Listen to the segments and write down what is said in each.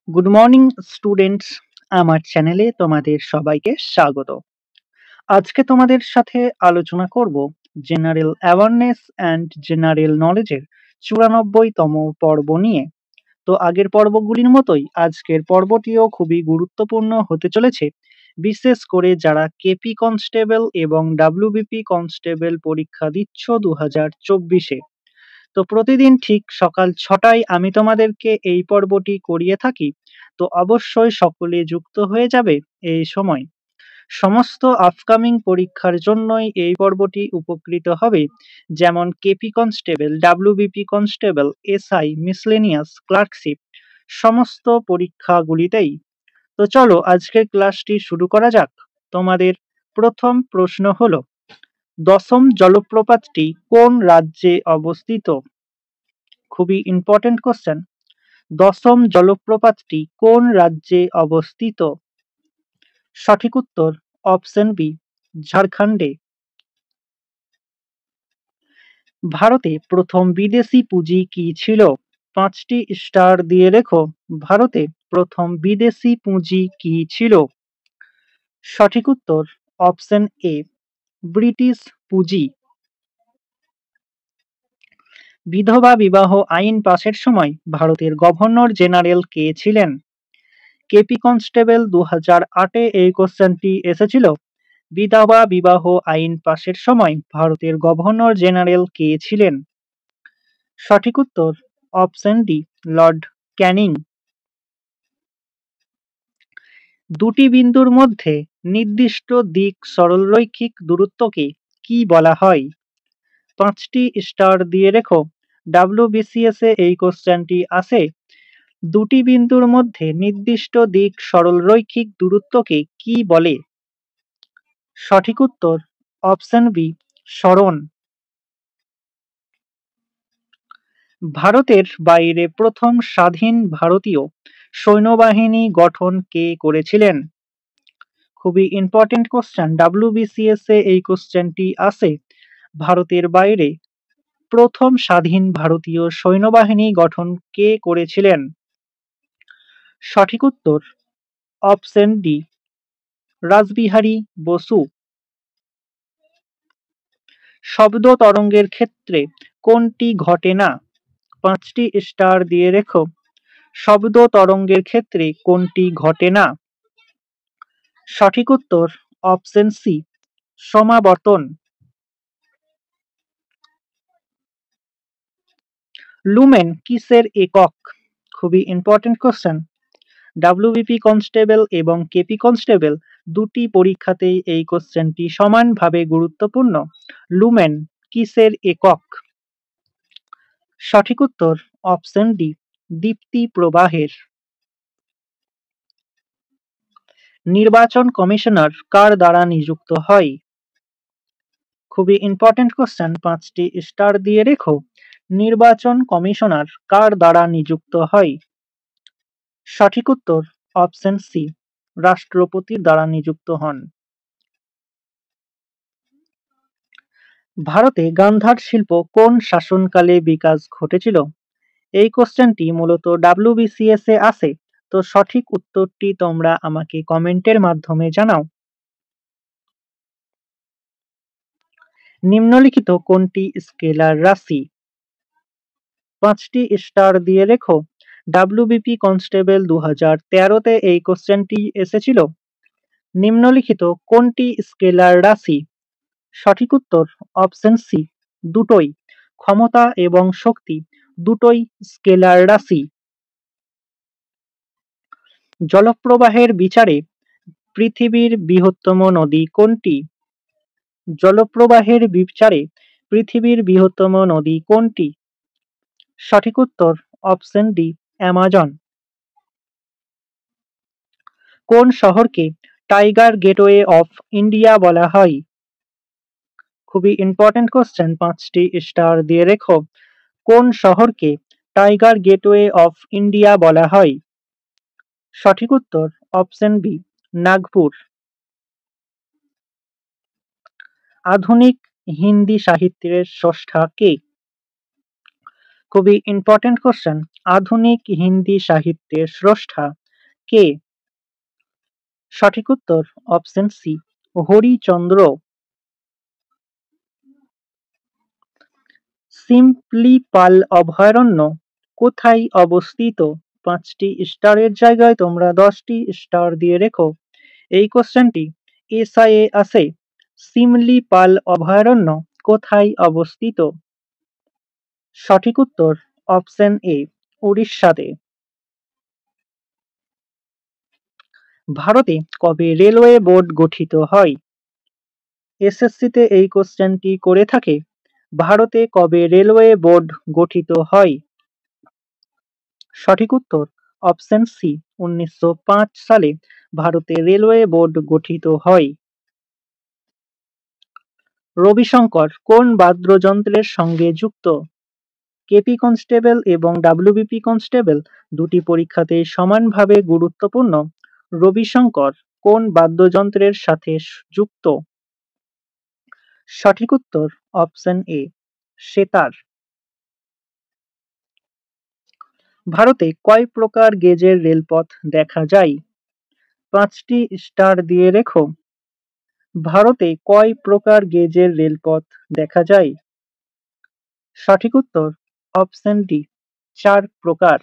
Good morning students, আমার চ্যানেলে তোমাদের সবাইকে স্বাগত। আজকে তোমাদের সাথে আলোচনা করব জেনারেল অ্যাওয়ারনেস অ্যান্ড জেনারেল নলেজের 94তম পর্ব নিয়ে। তো আগের পর্বগুলির মতোই আজকের পর্বটিও খুবই গুরুত্বপূর্ণ হতে চলেছে, বিশেষ করে যারা কেপি কনস্টেবল এবং ডাব্লিউবিপি কনস্টেবল পরীক্ষা দিচ্ছ 2024-এ। তো প্রতিদিন ঠিক সকাল 6টায় আমি তোমাদেরকে এই পর্বটি করিয়ে থাকি। তো অবশ্যই সকলে যুক্ত হয়ে যাবে এই সময়। সমস্ত আপকামিং পরীক্ষার জন্যই এই পর্বটি উপকৃত হবে, যেমন KP constable, WBP constable, SI, miscellaneous, clerkship সমস্ত পরীক্ষাগুলিতেই। তো চলো আজকের ক্লাসটি শুরু করা যাক। তোমাদের প্রথম প্রশ্ন হলো, দশম জলপ্রপাতটি কোন রাজ্যে অবস্থিত? খুবই ইম্পর্টেন্ট কোশ্চেন। দশম জলপ্রপাতটি কোন রাজ্যে অবস্থিত? সঠিক উত্তর অপশন বি, ঝাড়খণ্ডে। ভারতে প্রথম বিদেশি পুঁজি কি ছিল? 5টি স্টার দিয়ে লেখো। ভারতে প্রথম বিদেশি পুঁজি কি ছিল? সঠিক উত্তর অপশন এ, ব্রিটিশ পুঁজি। বিধবা বিবাহ আইন পাশের সময় ভারতের গভর্নর জেনারেল কে ছিলেন? কেপি কনস্টেবল 2008-এ এই কোশ্চেনটি এসেছিল। বিধবা বিবাহ আইন পাশের সময় ভারতের গভর্নর জেনারেল কে ছিলেন? সঠিক উত্তর অপশন ডি, লর্ড ক্যানিং। দুটি বিন্দুর মধ্যে নির্দিষ্ট দিক সরলরৈখিক দূরত্বকে কি বলা হয়? 5টি স্টার দিয়ে রেখো। ডাব্লিউবিসিএস এ এই কোশ্চেনটি আসে। দুটি বিন্দুর মধ্যে নির্দিষ্ট দিক সরলরৈখিক দূরত্বকে কি বলে? সঠিক উত্তর অপশন বি, সরণ। ভারতের বাইরে প্রথম স্বাধীন ভারতীয় সৈন্যবাহিনী গঠন কে করেছিলেন? খুবই ইম্পর্টেন্ট কোশ্চেন, ডাব্লিউবিসিএস এ এই কোশ্চেনটি আসে। ভারতের বাইরে প্রথম স্বাধীন ভারতীয় সৈন্যবাহিনী গঠন কে করেছিলেন? সঠিক উত্তর অপশন ডি, রাসবিহারী বসু। শব্দ তরঙ্গের ক্ষেত্রে কোনটি ঘটে না? 5টি স্টার দিয়ে রেখো। শব্দ তরঙ্গের ক্ষেত্রে কোনটি ঘটে না? সঠিক উত্তর অপশন সি, সমাবর্তন। লুমেন কিসের একক? খুবই ইম্পর্টেন্ট কোশ্চেন। ডাব্লিউবিপি কনস্টেবল এবং কেপি কনস্টেবল দুটি পরীক্ষাতেই এই কোশ্চেনটি সমানভাবে গুরুত্বপূর্ণ। লুমেন কিসের একক? সঠিক উত্তর অপশন ডি, দীপ্তি প্রবাহের। নির্বাচন কমিশনার কার দ্বারা নিযুক্ত হয়? খুবই ইম্পর্টেন্ট কোশ্চেন, 5টি স্টার দিয়ে রেখো। নির্বাচন কমিশনার কার দ্বারা নিযুক্ত হয়? সঠিক উত্তর অপশন সি, রাষ্ট্রপতির দ্বারা নিযুক্ত হন। ভারতে গান্ধার শিল্প কোন শাসনকালে বিকাশ ঘটেছিল? এই কোশ্চেনটি মূলত ডাব্লিউবিসিএস এ আসে। তো সঠিক উত্তরটি তোমরা আমাকে কমেন্টের মাধ্যমে জানাও। নিম্নলিখিত কোনটি স্কেলার রাশি? 5টি স্টার দিয়ে রেখো। ডাব্লিউবিপি কনস্টেবল 2013-তে এই কোশ্চেনটি এসেছিল। নিম্নলিখিত কোনটি স্কেলার রাশি? সঠিক উত্তর অপশন সি, দুটোই। ক্ষমতা এবং শক্তি দুটোই স্কেলার রাশি। জলপ্রবাহের বিচারে পৃথিবীর বৃহত্তম নদী কোনটি? জলপ্রবাহের বিচারে পৃথিবীর বৃহত্তম নদী কোনটি? সঠিক উত্তর অপশন ডি, অ্যামাজন। কোন শহরকে টাইগার গেটওয়ে অফ ইন্ডিয়া বলা হয়? খুবই ইম্পর্টেন্ট কোশ্চেন, 5টি স্টার দিয়ে রেখো। কোন শহরকে টাইগার গেটওয়ে অফ ইন্ডিয়া বলা হয়? সঠিক উত্তর অপশন বি, নাগপুর। আধুনিক হিন্দি সাহিত্যের স্রষ্টা কে? খুবই ইম্পর্টেন্ট কোশ্চেন। আধুনিক হিন্দি সাহিত্যের স্রষ্টা কে? সঠিক উত্তর অপশন সি, হরিচন্দ্র। শিমলিপাল অভয়ারণ্য কোথায় অবস্থিত? 5টি স্টারের জায়গায় তোমরা 10টি স্টার দিয়ে রেখো। এই কোশ্চেনটি এসআইয়ে আসে। শিমলিপাল অভয়ারণ্য কোথায় অবস্থিত? সঠিক উত্তর অপশন এ, উড়িষ্যাতে। ভারতে কবে রেলওয়ে বোর্ড গঠিত হয়? এসএসসিতে এই কোশ্চেনটি করে থাকে। ভারতে কবে রেলওয়ে বোর্ড গঠিত হয়? সঠিক উত্তর অপশন সি, 1905 সালে ভারতে রেলওয়ে বোর্ড গঠিত হয়। রবিশঙ্কর কোন বাদ্যযন্ত্রের সঙ্গে যুক্ত? কেপি কনস্টেবল এবং ডাব্লিউবিপি কনস্টেবল দুটি পরীক্ষাতেই সমানভাবে গুরুত্বপূর্ণ। রবিশঙ্কর কোন বাদ্যযন্ত্রের সাথে যুক্ত? সঠিক উত্তর অপশন এ, সেতার। ভারতে কয় প্রকার গেজের রেলপথ দেখা যায়? 5টি স্টার দিয়ে রেখো। ভারতে কয় প্রকার গেজের রেলপথ দেখা যায়? সঠিক উত্তর অপশন ডি, 4 প্রকার।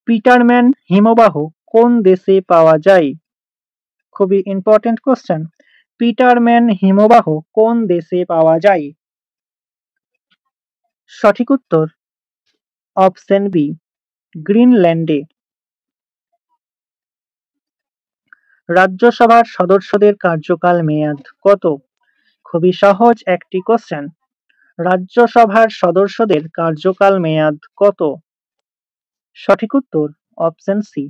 পিটারম্যান হিমবাহ কোন দেশে পাওয়া যায়? খুবই ইম্পর্টেন্ট কোশ্চেন। পিটারম্যান হিমবাহ কোন দেশে পাওয়া যায়? সঠিক উত্তর অপশন বি, গ্রিনল্যান্ডে। রাজ্যসভার সদস্যদের কার্যকাল মেয়াদ কত? খুবই সহজ একটি কোশ্চেন। রাজ্যসভার সদস্যদের কার্যকাল মেয়াদ কত? সঠিক উত্তর অপশন সি,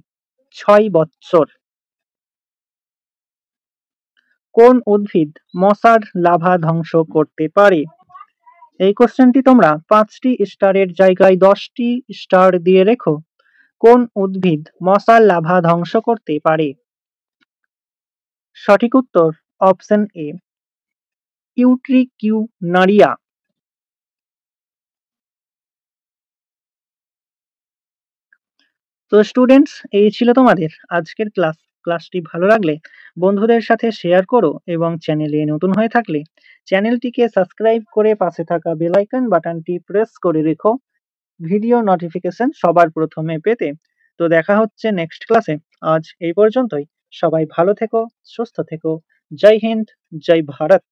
6 বৎসর। কোন উদ্ভিদ মশার লার্ভা ধ্বংস করতে পারে? এই কোশ্চেনটি তোমরা 5টি স্টারের জায়গায় 10টি স্টার দিয়ে রেখো। কোন উদ্ভিদ মশার লার্ভা ধ্বংস করতে পারে? সঠিক উত্তর অপশন এ, ইউট্রিকিউনারিয়া। তো স্টুডেন্টস, এই ছিল তোমাদের আজকের ক্লাস। ক্লাসটি ভালো লাগলে বন্ধুদের সাথে শেয়ার করো এবং চ্যানেলে নতুন হয়ে থাকলে চ্যানেলটিকে সাবস্ক্রাইব করে পাশে থাকা বেল আইকন বাটনটি প্রেস করে রেখো ভিডিও নোটিফিকেশন সবার প্রথমে পেতে। তো দেখা হচ্ছে নেক্সট ক্লাসে। আজ এই পর্যন্তই। সবাই ভালো থেকো, সুস্থ থেকো। জয় হিন্দ, জয় ভারত।